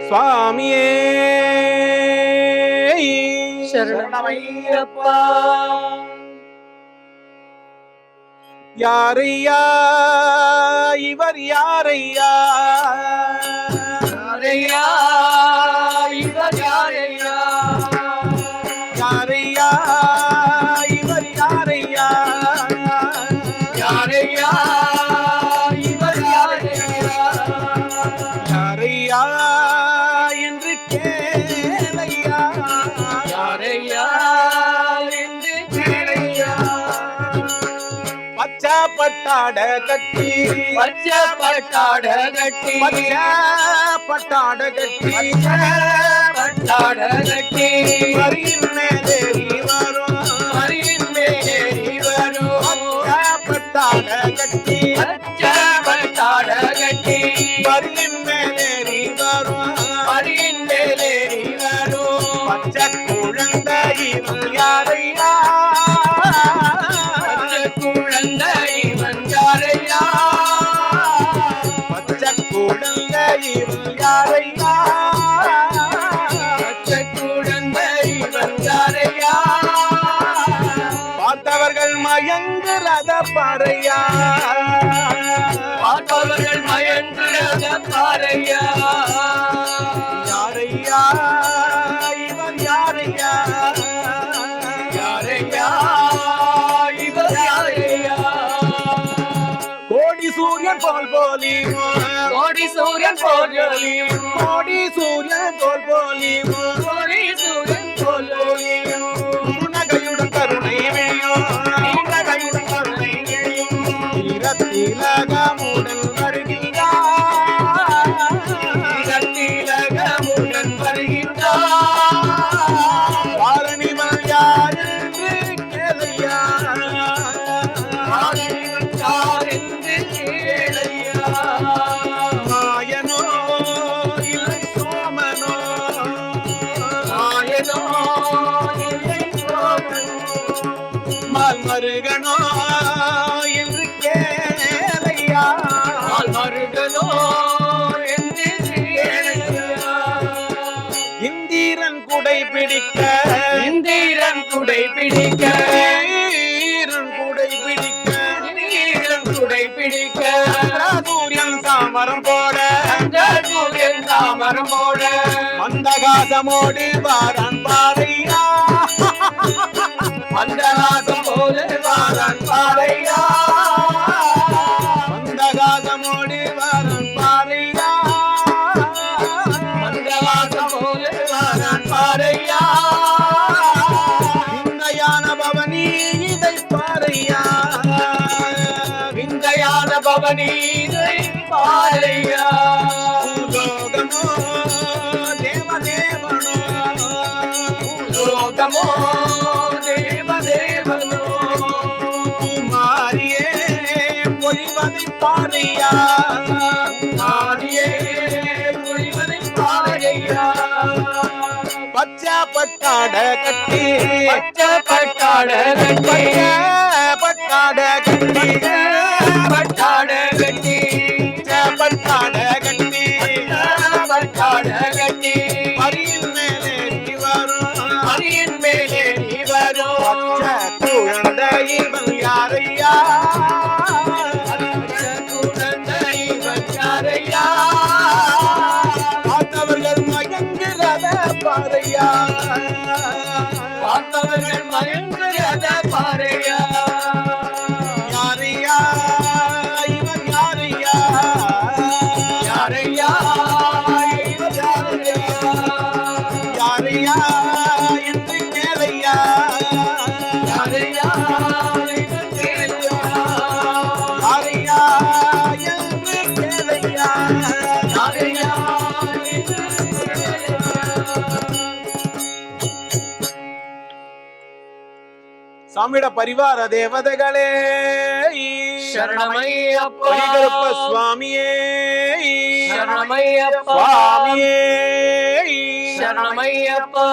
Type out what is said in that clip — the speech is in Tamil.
சுவாமியே சரணமையப்பா. யாரையா இவர் யாரையா? யாரையா இவர் யாரையா? யாரையா இவர் யாரையா? யாரையா இவர் யாரையா? யாரையா என்று கேளையா? யாரையா என்று கேளையா? பச்சை பட்டாட கட்டி பச்சை பட்டாட கட்டி பச்சை பட்டாட கட்டி பட்டாட கட்டி மரியின் மேலேறி வரும் மரியின் மேலேறி வரும் பட்டாட கட்டி பச்சை பட்டாட கட்டி மரியின் மேலேறி வரும் மரியின் மேலேறி வரும் பச்சை குழந்தை இவன் யாரையா? பச்சை குழந்தை இவன் யாரையா? பச்சை குழந்தை இவன் யாரையா? பச்சை குழந்தை இவன் யாரையா? பார்த்தவர்கள் மயங்குறத பாறையா? பார்ப்பவர்கள் மயங்குறத பாரையா? யாரையா இவன் யாரையா? யாரையா இவர் யாரையா? கோடி சூரியன் போல் போலிமோ கோடி சூரியன் போலியும் கோடி சூரியன் போல் போலிமோ கோடி சூரியன் போலியும் நகையுடன் கருணை விழியும் நீண்டகையுடன் கருணை விழியும் திலகமுடன் வருகிறார் திலகமுடன் வருகின்றார். வாரணிவன் யார் என்று கேளையா? ஆதிவன் யார் என்று கேளையா? மாயனோ இல்லை சோமனோ? மாயனோ இல்லை சோமனோ? மருகனோ என்று கேளையா? மருகனோ என்று கேளையா? இந்திரன் குடை பிடிக்க இந்திரன் குடை பிடிக்க ஈரன் குடை பிடிக்க இந்திரன் குடை பிடிக்க சூரியன் சாமரம் போட சூரியன் தாமரம் போட மந்தகாசமோடு வாரான் பாறையா? மந்தகாசம் போல வாரான் பாறையா? மந்தகாசமோடு வாரான் பாறையா? மந்தகாசம் போல வாரான் பாறையா? விந்தையான பவனி இதை பாறையா? விந்தையான பவனீரை பாறையா? லோகமோ தேவதேவனோ? லோகமோ தேவதேவனோ? மாறியே பொழிவதை பாறையா? ஆதியே பொழிவதை பாறையா? பச்சை பட்டாட கட்டி பச்சை பட்டாட கட்டி பட்டாட கட்டி பட்டாட கட்டி பட்டாட கட்டி பட்டாட கட்டி மரியின் மேலே வரும் மரியின் மேலே நீ வரும் பச்சை குழந்தை இவன் யாரையா? குழந்தை இவன் யாரையா? பார்த்தவர்கள் மயங்குறத பாறையா? பார்த்தவர்கள் மயங்குறத பாறையா? யாரையா இவன் யாரையா? யாரையா இவன் யாரையா? யாரையா என்று கேளையா? யாரையா இவன் கேளையா? யாரையா என்று கேளையா? யாரையா இவன் கேளையா? சாமியோட பரிவார தேவதைகளே சரணமையப்பா. பரிகருப்ப சுவாமியே சரணமையப்பா. சுவாமியே சரணமையப்பா.